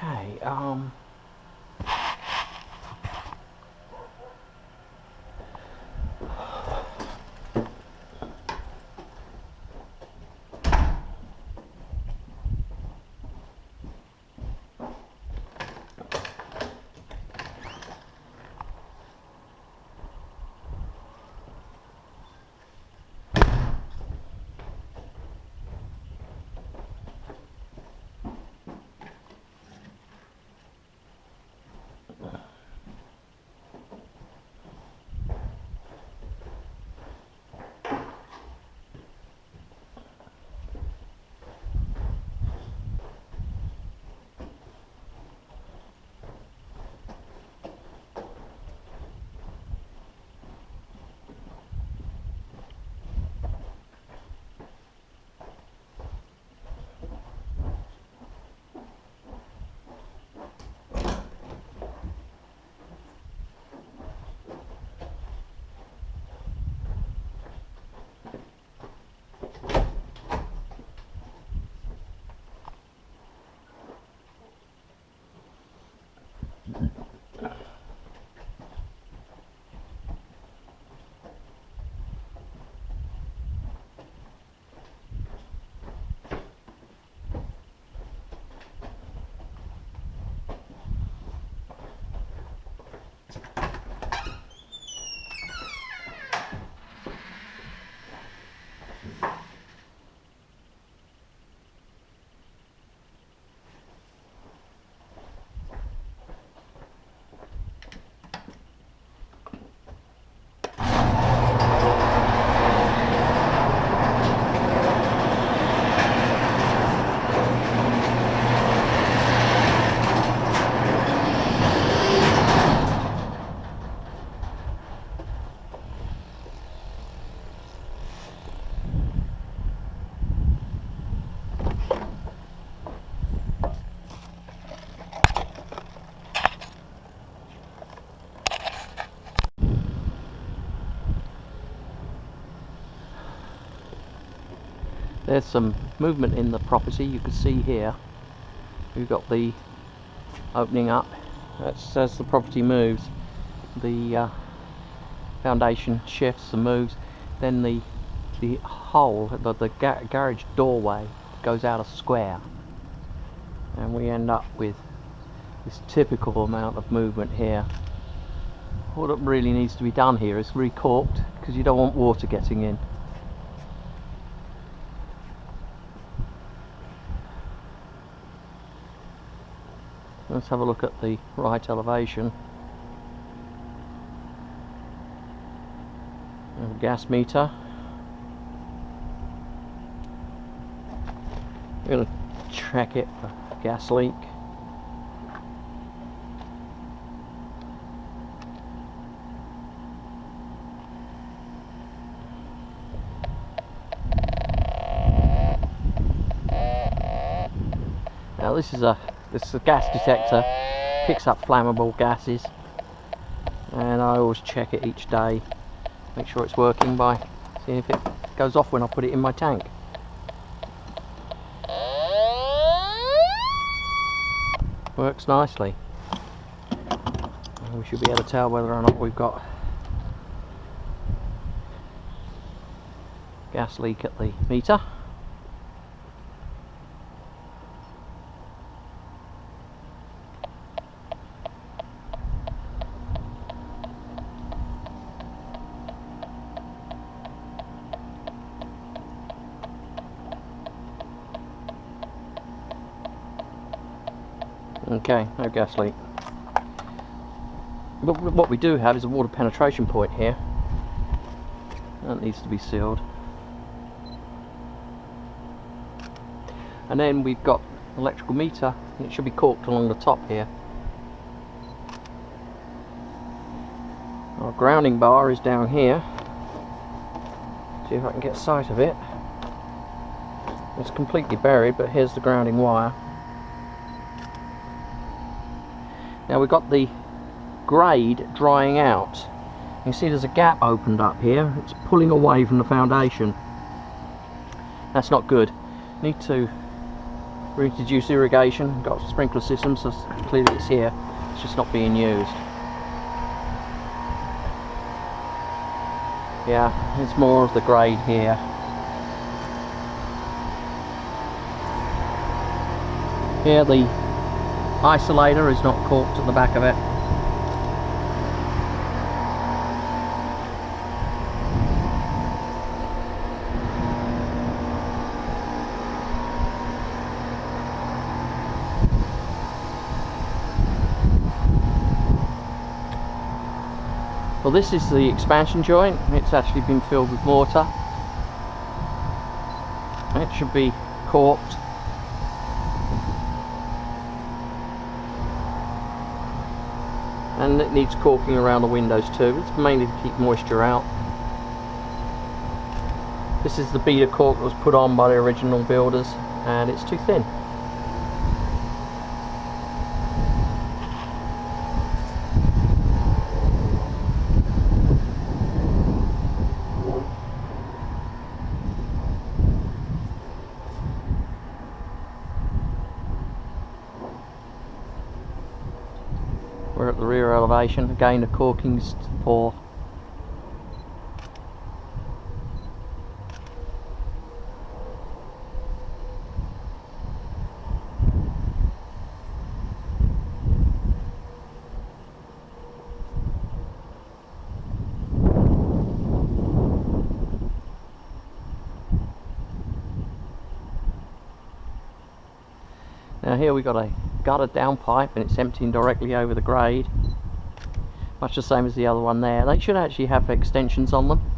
Okay, there's some movement in the property. You can see here we've got the opening up. That's as the property moves, the foundation shifts and moves. Then the hole, the garage doorway goes out a square, and we end up with this typical amount of movement here. What really needs to be done here is recorked, because you don't want water getting in. Let's have a look at the right elevation. Gas meter. We're going to check it for gas leak. Now this is a gas detector, picks up flammable gases, and I always check it each day, make sure it's working by seeing if it goes off when I put it in my tank. Works nicely. And we should be able to tell whether or not we've got gas leak at the meter. Okay, no gas leak. But what we do have is a water penetration point here. That needs to be sealed. And then we've got an electrical meter, and it should be corked along the top here. Our grounding bar is down here. See if I can get sight of it. It's completely buried, but here's the grounding wire. Now we've got the grade drying out. You can see there's a gap opened up here. It's pulling away from the foundation. That's not good. Need to reintroduce irrigation, got a sprinkler system, so clearly it's here, it's just not being used. Yeah, it's more of the grade here. Here the isolator is not corked at the back of it. Well, this is the expansion joint. It's actually been filled with mortar. It should be corked. And it needs corking around the windows too. It's mainly to keep moisture out. This is the beater cork that was put on by the original builders, and it's too thin. We're at the rear elevation. Again, the corking's poor. Now here we've got a gutter downpipe, and it's emptying directly over the grade, much the same as the other one there. They should actually have extensions on them,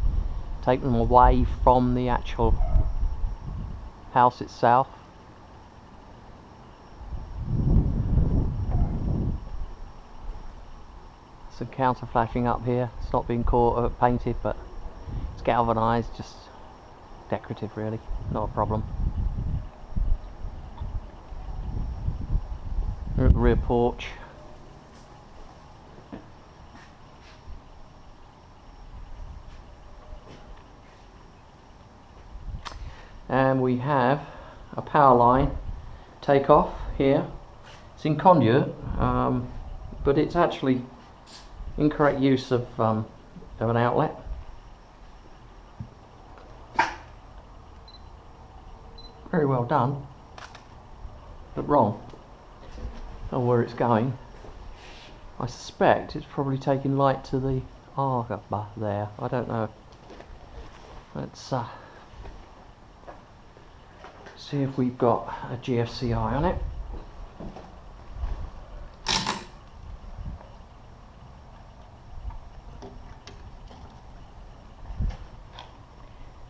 take them away from the actual house itself. Some counter flashing up here. It's not being painted, but it's galvanized, just decorative really, not a problem. We're at the rear porch. And we have a power line takeoff here. It's in conduit, but it's actually incorrect use of an outlet. Very well done, but wrong. Or where it's going. I suspect it's probably taking light to the arbor there. I don't know. Let's see if we've got a GFCI on it.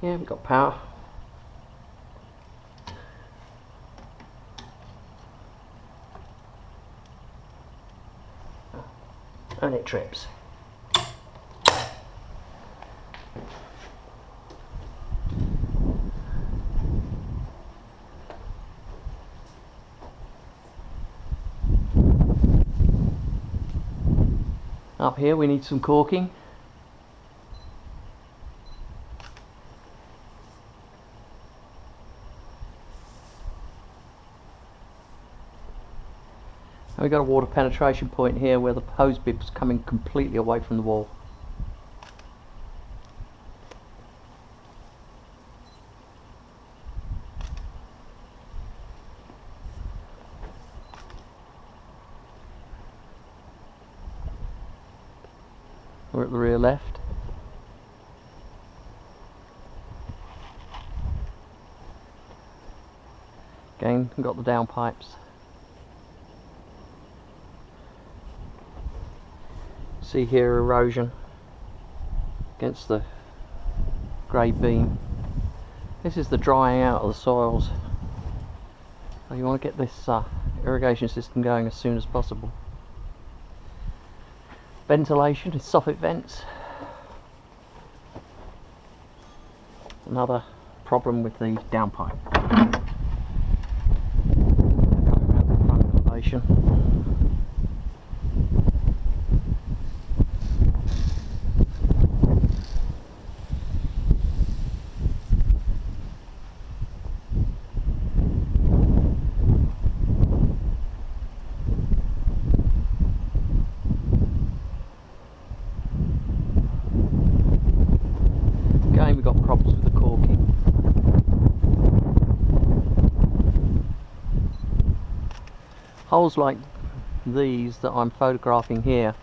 Yeah, we've got power. And it trips. Up here we need some caulking. And we've got a water penetration point here where the hose bib's coming completely away from the wall. We're at the rear left. Again, we've got the down pipes. See here erosion against the grade beam. This is the drying out of the soils. So you want to get this irrigation system going as soon as possible. Ventilation is soffit vents. Another problem with the downpipe. Coming around the front elevation. Holes like these that I'm photographing here,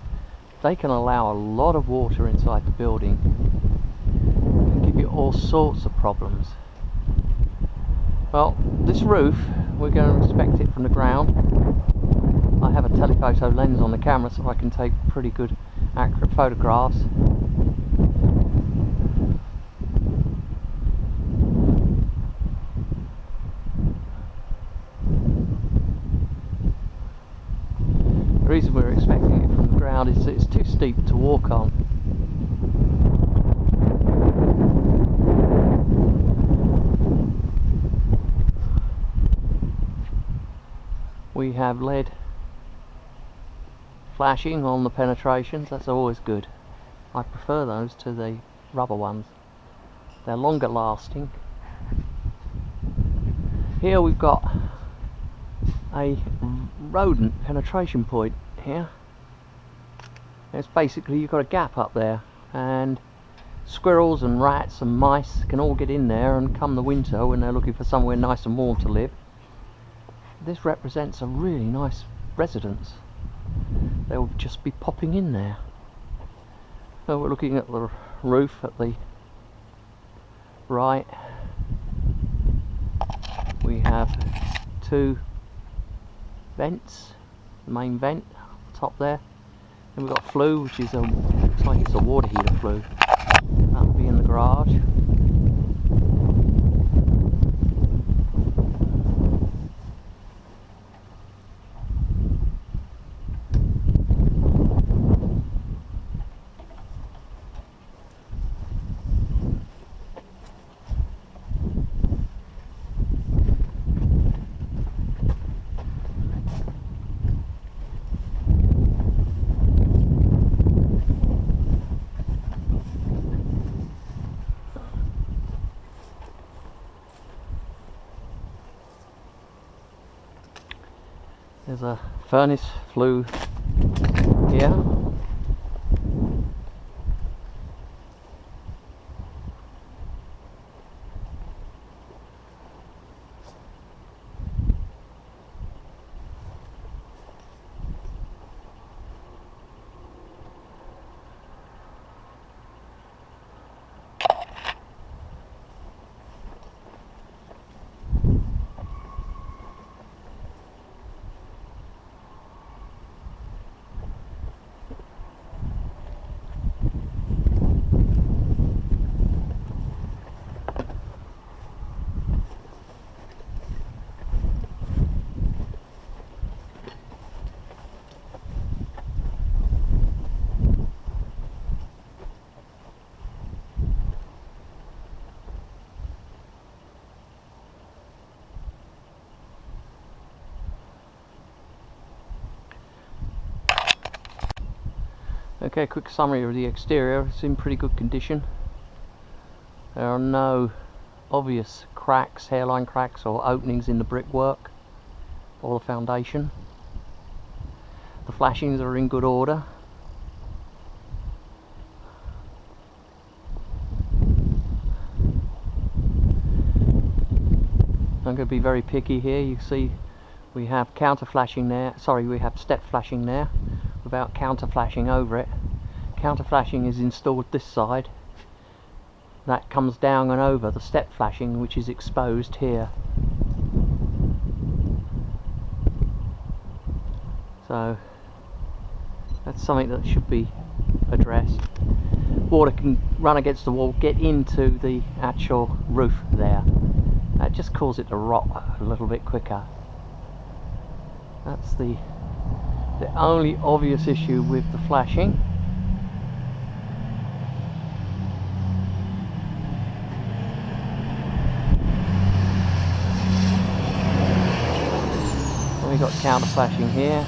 they can allow a lot of water inside the building and give you all sorts of problems. Well, this roof, we're going to inspect it from the ground. I have a telephoto lens on the camera so I can take pretty good accurate photographs. The reason we're inspecting it from the ground is that it's too steep to walk on. We have lead flashing on the penetrations, that's always good. I prefer those to the rubber ones. They're longer lasting. Here we've got a rodent penetration point here. It's basically, you've got a gap up there, and squirrels and rats and mice can all get in there, and come the winter when they're looking for somewhere nice and warm to live, this represents a really nice residence. They'll just be popping in there. So we're looking at the roof at the right. We have two vents, the main vent top there, and we've got flue, which is looks like it's a water heater flue. That'll be in the garage. There's a furnace flue here. Okay, quick summary of the exterior. It's in pretty good condition. There are no obvious cracks, hairline cracks or openings in the brickwork or the foundation. The flashings are in good order. I'm going to be very picky here. You see we have counter flashing there, we have step flashing there without counter flashing over it. Counter flashing is installed this side. That comes down and over the step flashing, which is exposed here. So that's something that should be addressed. Water can run against the wall, get into the actual roof there. That just causes it to rot a little bit quicker. That's the only obvious issue with the flashing. We've got counter flashing here.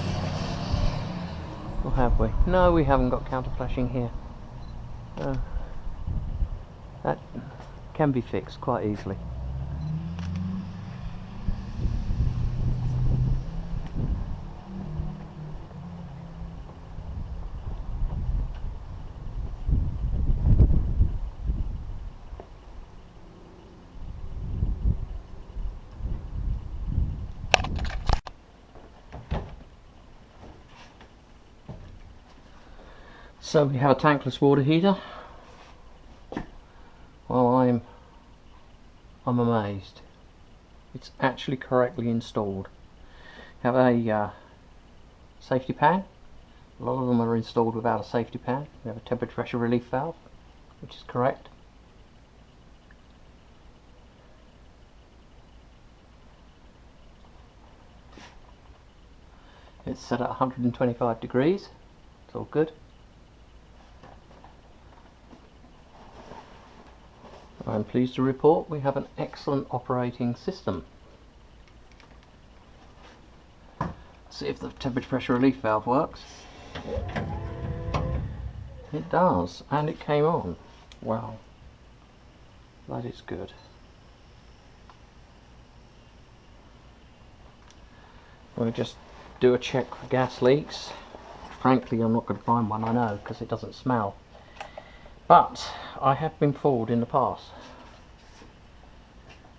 Or have we? No, we haven't got counter flashing here. That can be fixed quite easily. So we have a tankless water heater. Well, I'm amazed. It's actually correctly installed. Have a safety pan. A lot of them are installed without a safety pan. We have a temperature pressure relief valve, which is correct. It's set at 125 degrees. It's all good. I'm pleased to report we have an excellent operating system. See if the temperature pressure relief valve works. It does, and it came on. Wow, that is good. We'll just do a check for gas leaks. Frankly, I'm not going to find one, I know, because it doesn't smell. But I have been fooled in the past,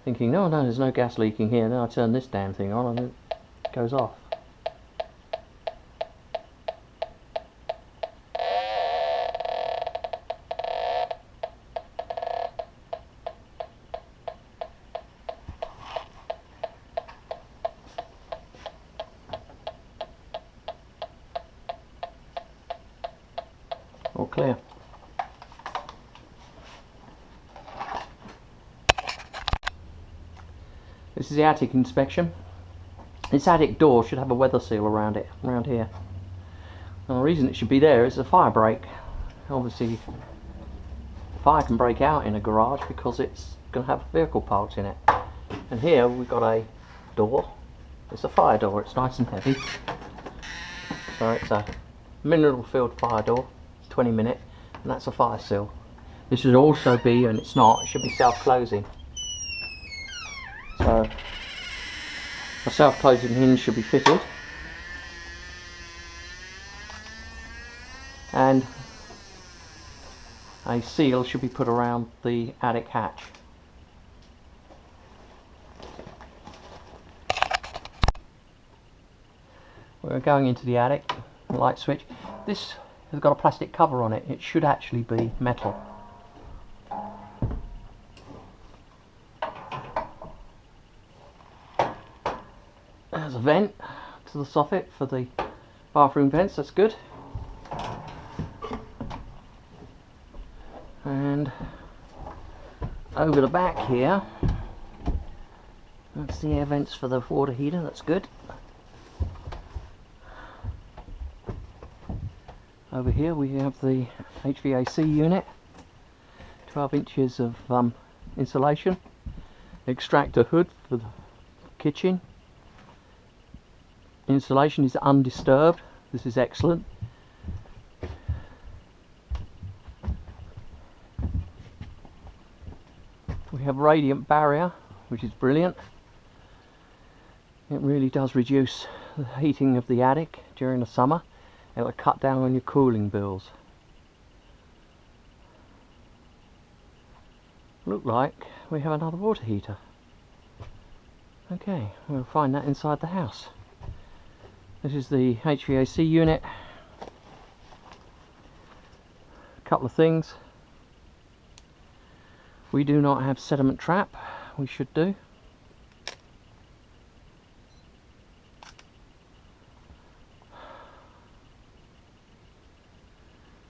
thinking, no, there's no gas leaking here. Then I turn this damn thing on and it goes off. All clear. This is the attic inspection. This attic door should have a weather seal around it, around here. And the reason it should be there is a fire break. Obviously, fire can break out in a garage because it's going to have vehicle parts in it. And here we've got a door. It's a fire door. It's nice and heavy. So it's a mineral filled fire door. It's 20 minute, and that's a fire seal. This should also be, and it's not, it should be self-closing. So a self-closing hinge should be fitted, and a seal should be put around the attic hatch. We're going into the attic, light switch. This has got a plastic cover on it. It should actually be metal. There's a vent to the soffit for the bathroom vents, that's good. And over the back here, that's the air vents for the water heater, that's good. Over here we have the HVAC unit, 12 inches of insulation, extractor hood for the kitchen. Insulation is undisturbed, this is excellent. We have radiant barrier, which is brilliant. It really does reduce the heating of the attic during the summer. It will cut down on your cooling bills. Look like we have another water heater. Okay, we'll find that inside the house. This is the HVAC unit. A couple of things. We do not have sediment trap. We should do.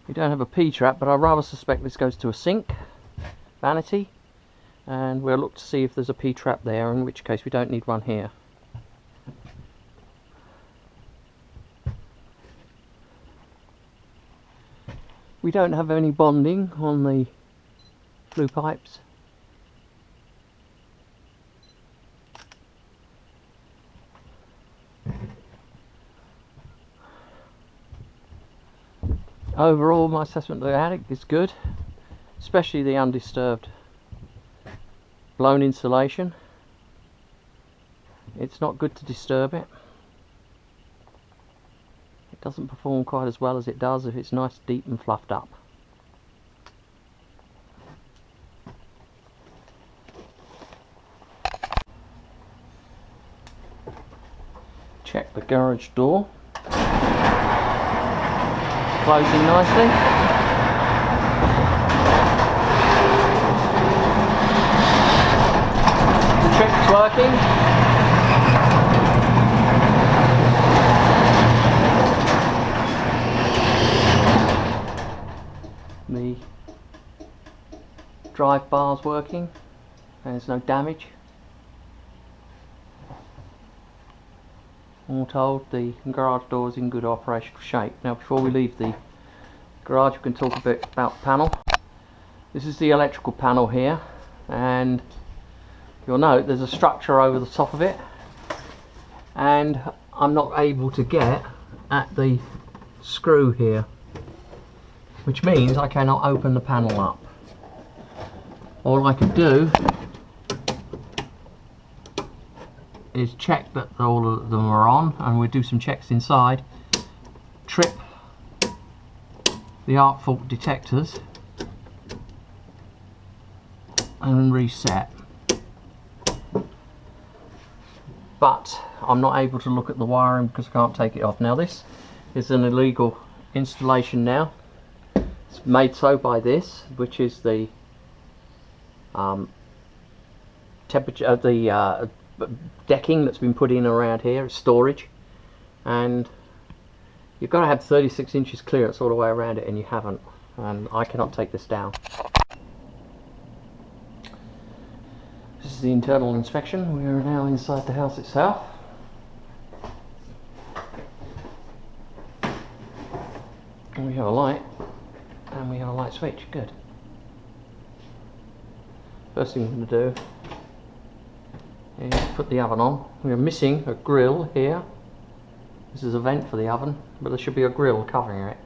We don't have a P-trap, but I rather suspect this goes to a sink, vanity, and we'll look to see if there's a P-trap there, in which case we don't need one here. We don't have any bonding on the flue pipes. Overall, my assessment of the attic is good, especially the undisturbed blown insulation. It's not good to disturb it. It doesn't perform quite as well as it does if it's nice, deep and fluffed up. Check the garage door. closing nicely. The trick's working. The drive bar's working and there's no damage. All told, the garage door is in good operational shape. Now before we leave the garage, we can talk a bit about the panel. This is the electrical panel here, and you'll note there's a structure over the top of it, and I'm not able to get at the screw here, which means I cannot open the panel up. All I can do is check that all of them are on, and we'll do some checks inside, trip the arc fault detectors and reset. But I'm not able to look at the wiring because I can't take it off. Now this is an illegal installation now. It's made so by this, which is the temperature, the decking that's been put in around here, storage, and you've got to have 36 inches clearance all the way around it, and you haven't, and I cannot take this down. This is the internal inspection. We are now inside the house itself. And we have a light, and we have a light switch. Good. First thing we're going to do is put the oven on. We are missing a grill here. This is a vent for the oven, but there should be a grill covering it.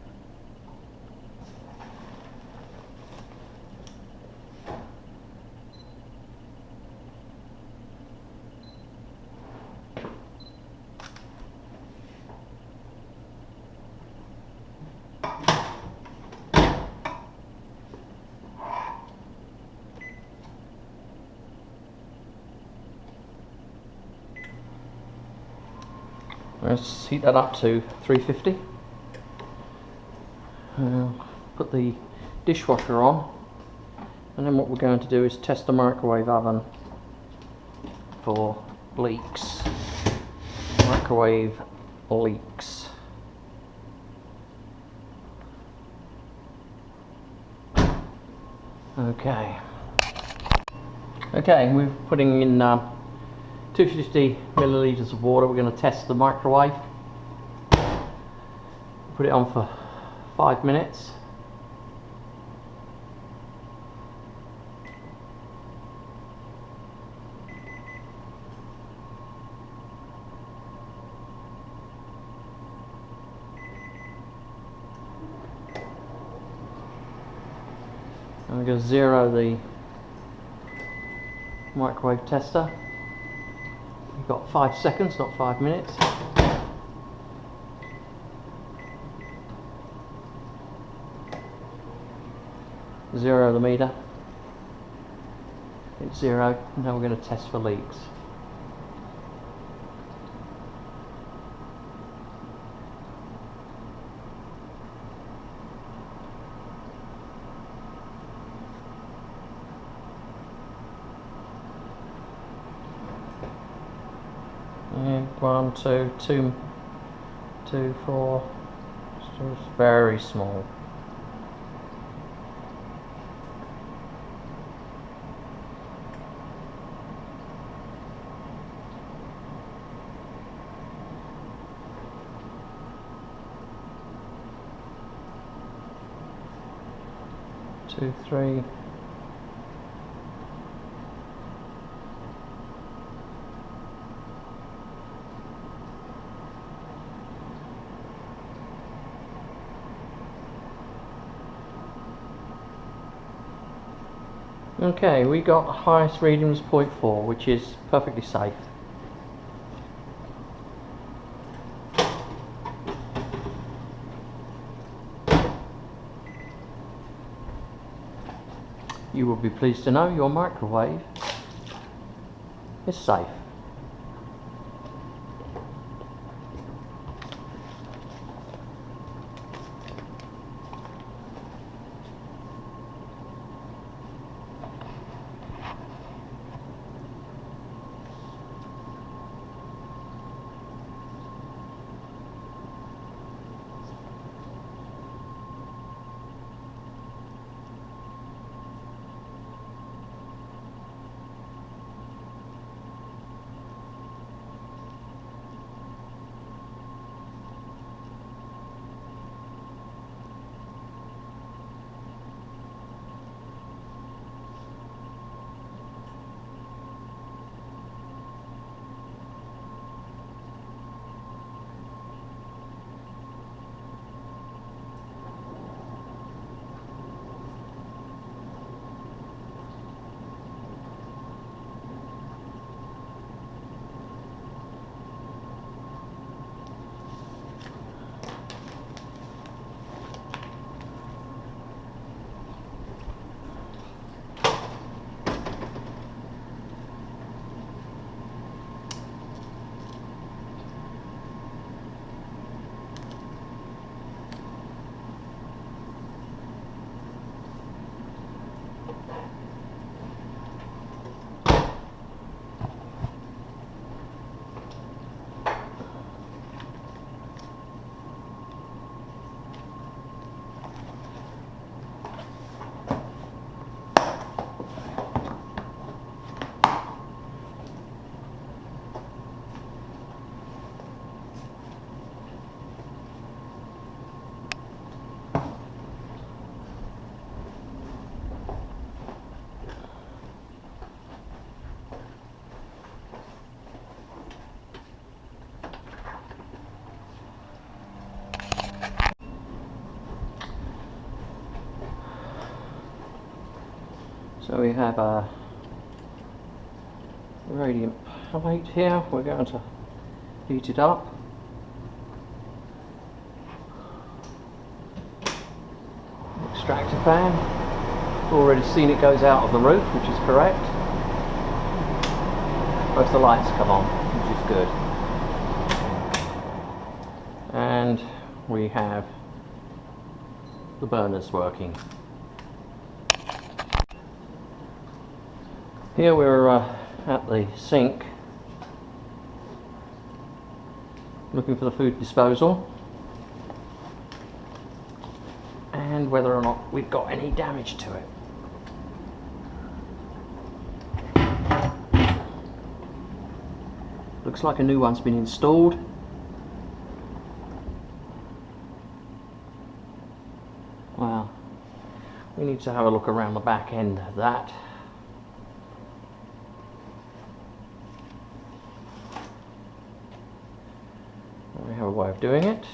Let's heat that up to 350. Put the dishwasher on, and then what we're going to do is test the microwave oven for leaks. Microwave leaks. Okay, we're putting in 250 milliliters of water. We're going to test the microwave. Put it on for 5 minutes. And we're going to zero the microwave tester. You've got 5 seconds, not 5 minutes. Zero the meter. It's zero. Now we're going to test for leaks. And 1, 2, 2, 2, 4. It's very small. Two, 3. Okay, we got the highest reading was 0.4, which is perfectly safe. You will be pleased to know your microwave is safe. So we have a radiant plate here. We're going to heat it up. Extractor fan. Already seen it goes out of the roof, which is correct. Both the lights come on, which is good. And we have the burners working. Here we're at the sink, looking for the food disposal and whether or not we've got any damage to it. Looks like a new one's been installed. Well, we need to have a look around the back end of that. We have a way of doing it.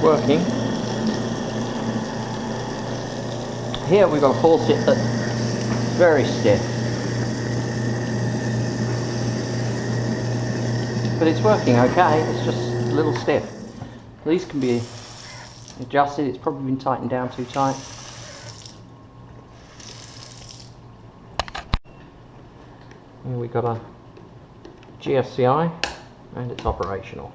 Working. Here we've got a faucet that's very stiff, but it's working okay. It's just a little stiff. These can be adjusted. It's probably been tightened down too tight. Here we've got a GFCI and it's operational.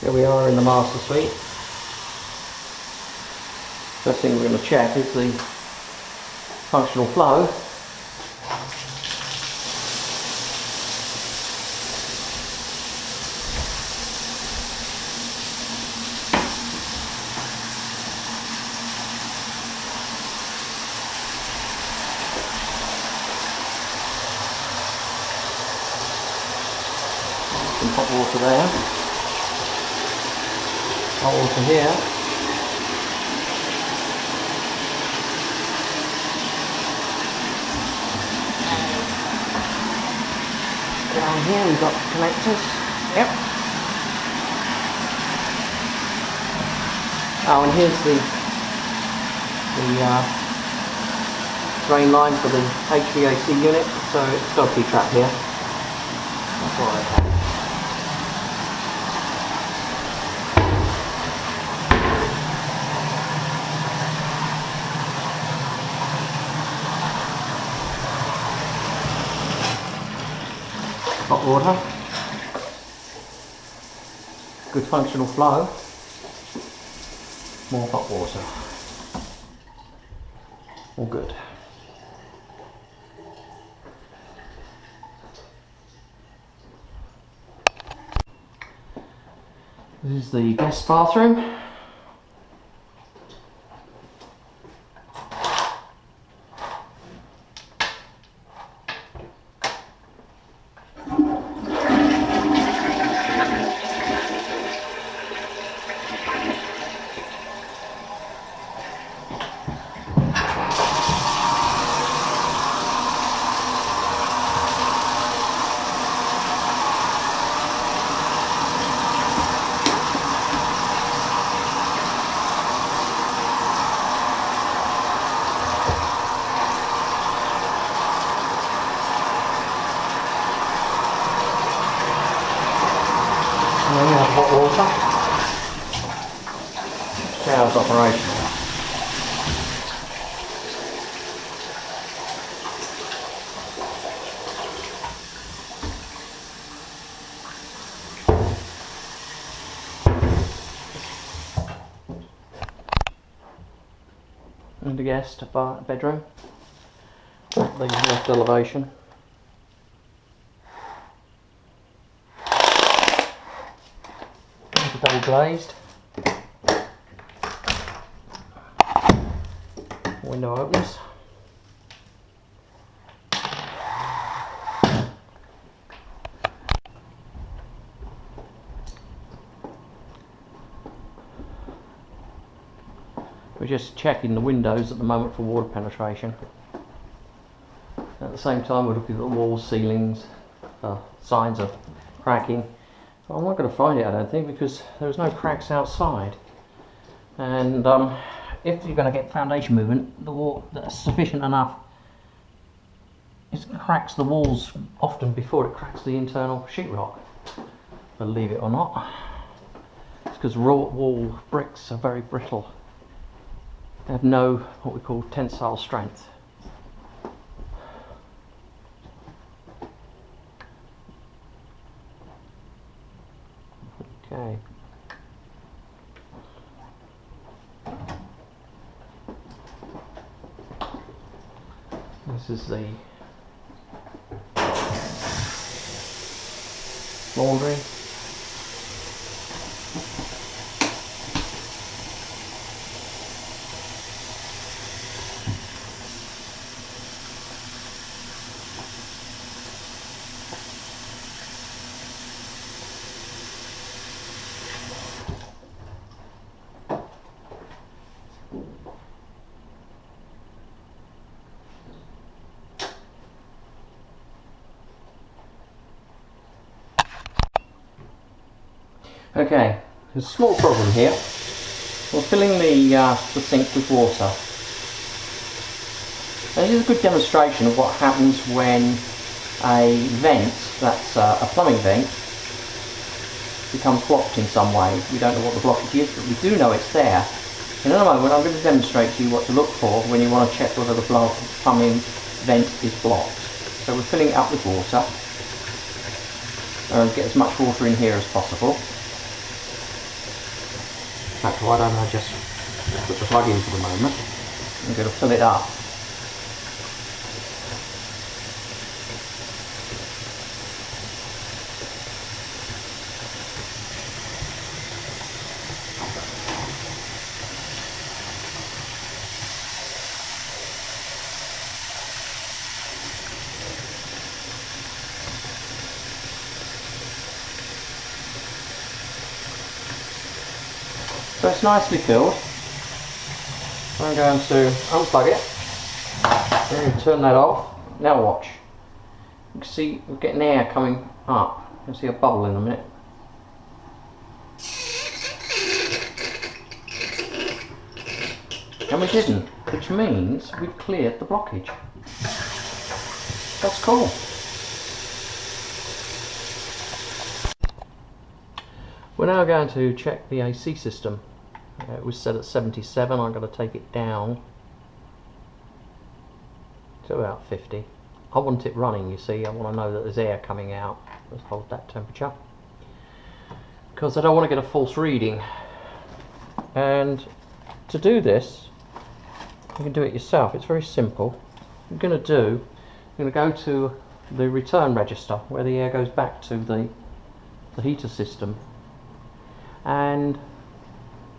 Here we are in the master suite. First thing we're going to check is the functional flow. Some hot water there. Hot water here. Down here we've got connectors. Yep. Oh, and here's the drain line for the HVAC unit, so it's got a P-trap here. That's all okay. Hot water, good functional flow, more hot water. all good. This is the guest bathroom. And then we have hot water. Shower's operational. And the guest bedroom at the left elevation. Double glazed. Window opens. We're just checking the windows at the moment for water penetration. At the same time we're looking at the walls, ceilings, signs of cracking. I'm not going to find it, I don't think, because there's no cracks outside. And if you're going to get foundation movement, the wall that's sufficient enough, it cracks the walls often before it cracks the internal sheetrock. Believe it or not, it's because raw wall bricks are very brittle. They have no what we call tensile strength. Okay. This is the laundry. Okay, there's a small problem here. We're filling the sink with water. And this is a good demonstration of what happens when a vent, that's a plumbing vent, becomes blocked in some way. We don't know what the blockage is, but we do know it's there. In a moment I'm going to demonstrate to you what to look for when you want to check whether the plumbing vent is blocked. So we're filling it up with water, and get as much water in here as possible. In fact, why don't I just put the plug in for the moment. I'm going to fill it up. So it's nicely filled. I'm going to unplug it and turn that off. Now watch. You can see we're getting air coming up. You'll see a bubble in a minute. And we didn't, which means we've cleared the blockage. That's cool. We're now going to check the AC system. It was set at 77. I'm going to take it down to about 50. I want it running, you see. I want to know that there's air coming out. Let's hold that temperature, because I don't want to get a false reading. And to do this, you can do it yourself. It's very simple. What you're going to do, you're going to go to the return register where the air goes back to the heater system, and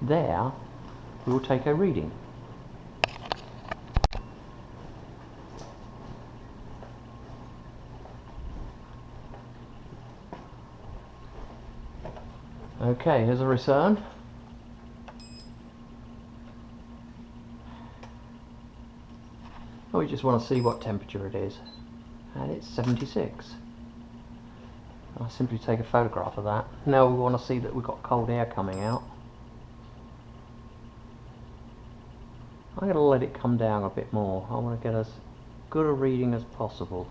there we will take a reading. Okay, here's a return. We just want to see what temperature it is, and it's 76. I'll simply take a photograph of that. Now we want to see that we've got cold air coming out. I'm going to let it come down a bit more. I want to get as good a reading as possible.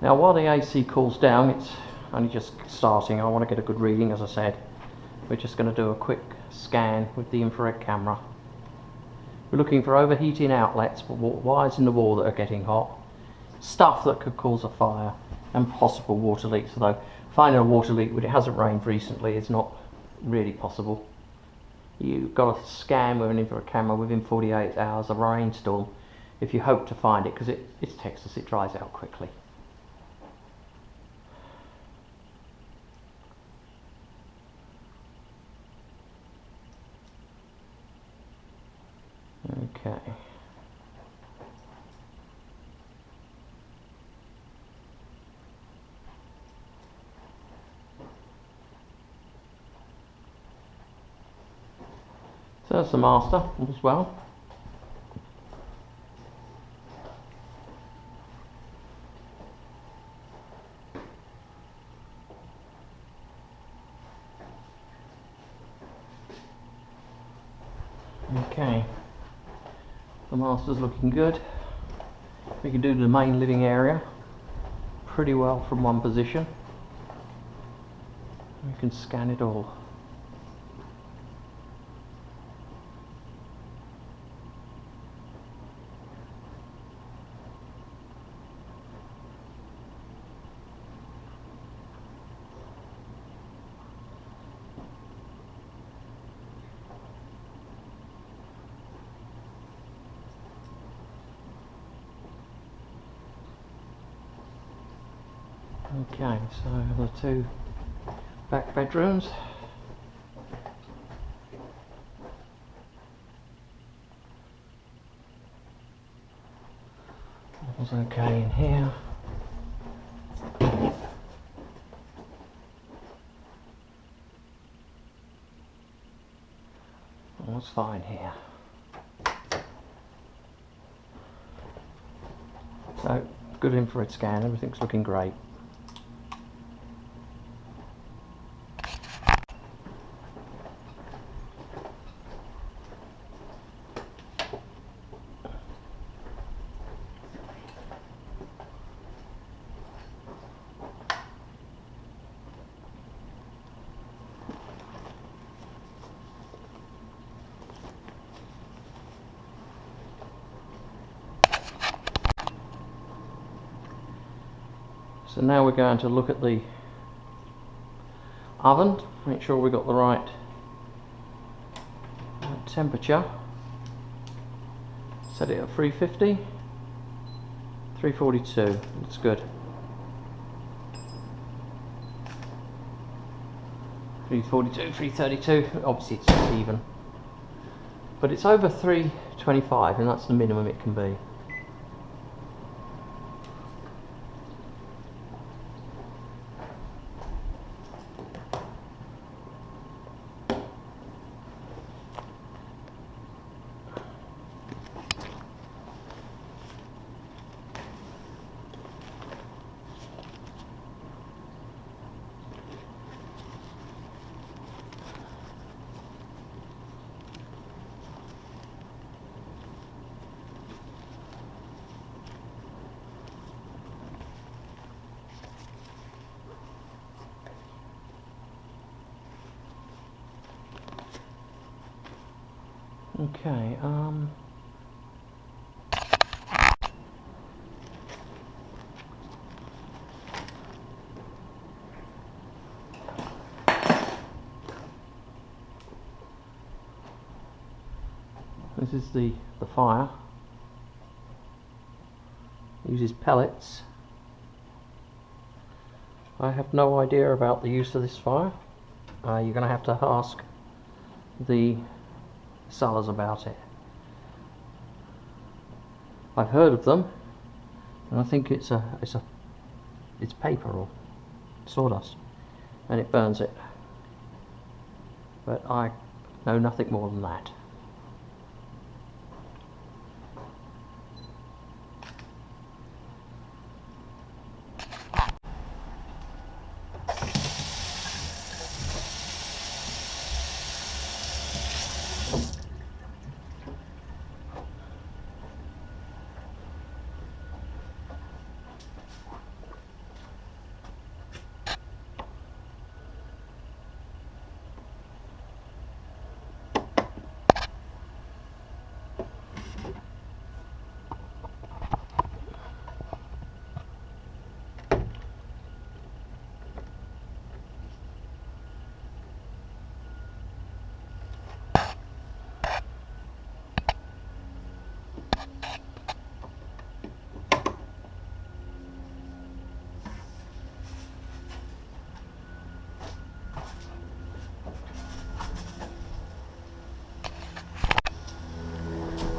Now while the AC cools down, it's only just starting. I want to get a good reading, as I said. We're just going to do a quick scan with the infrared camera. We're looking for overheating outlets, wires in the wall that are getting hot, stuff that could cause a fire, and possible water leaks. Although finding a water leak when it hasn't rained recently is not really possible. You've got to scan with an infrared camera within 48 hours of a rainstorm if you hope to find it, because it's Texas, it dries out quickly. Okay. So that's the master as well. Okay. The master's looking good. We can do the main living area pretty well from one position. We can scan it all. Okay, so the two back bedrooms. All's okay in here. All's fine here. So, good infrared scan, everything's looking great. So now we're going to look at the oven, make sure we've got the right temperature. Set it at 350, 342, that's good. 342, 332, obviously it's not even. But it's over 325 and that's the minimum it can be. Okay, this is the fire. Uses pellets. I have no idea about the use of this fire. You're going to have to ask the sellers about it. I've heard of them, and I think it's paper or sawdust, and it burns it. But I know nothing more than that.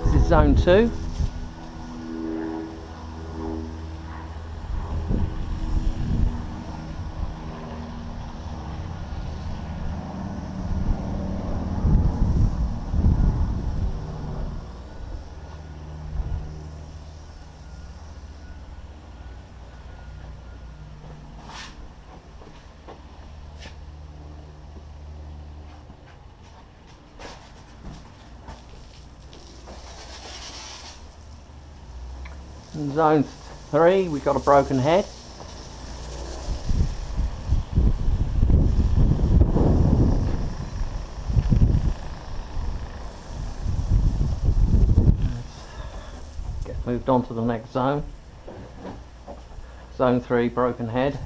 This is zone 2. In zone 3 we've got a broken head. Let's get moved on to the next zone. Zone 3, broken head.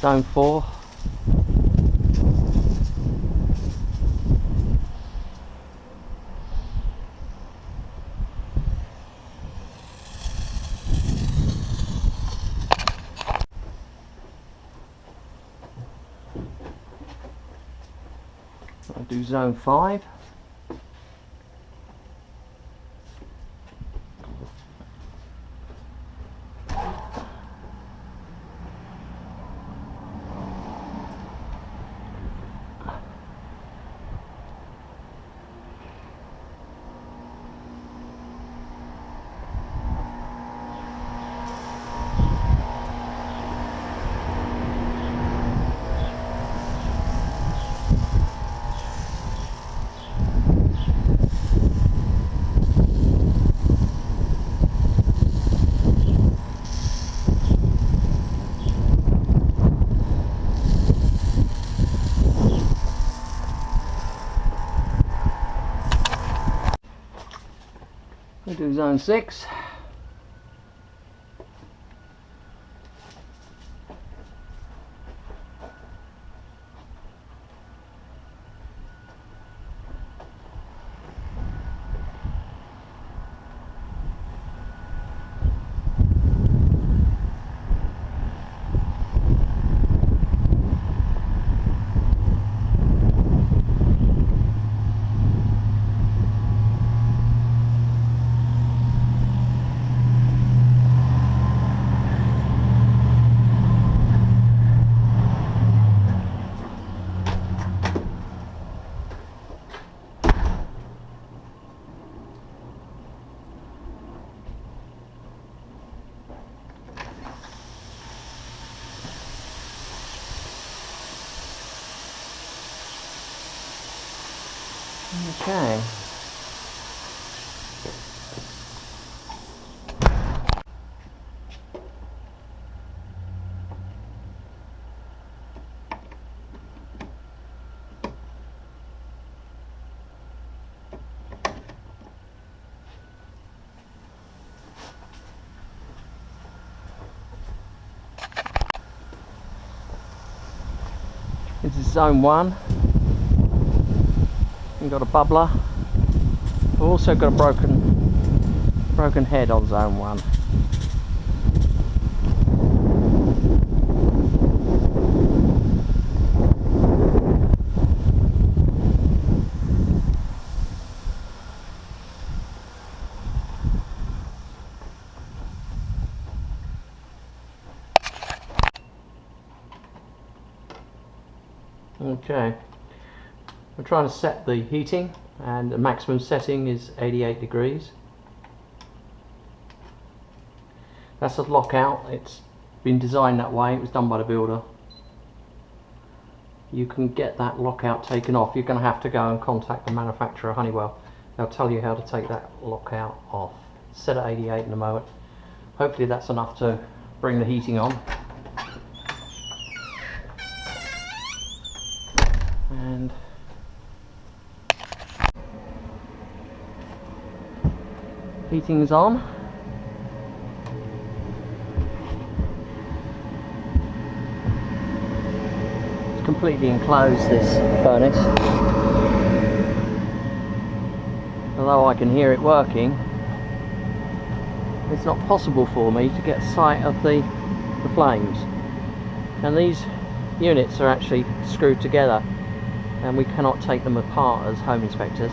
Zone 4. I'll do zone 5. We'll do zone 6. Okay. This is zone 1. We've got a bubbler. We've also got a broken head on zone 1. Okay, we're trying to set the heating, and the maximum setting is 88 degrees. That's a lockout. It's been designed that way. It was done by the builder. You can get that lockout taken off. You're going to have to go and contact the manufacturer, Honeywell. They'll tell you how to take that lockout off. It's set at 88 in the moment. Hopefully that's enough to bring the heating on. And heating is on. It's completely enclosed, this furnace. Although I can hear it working, it's not possible for me to get sight of the flames. And these units are actually screwed together, and we cannot take them apart as home inspectors.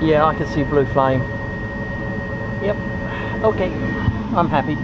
Yeah, I can see blue flame. Yep, okay, I'm happy.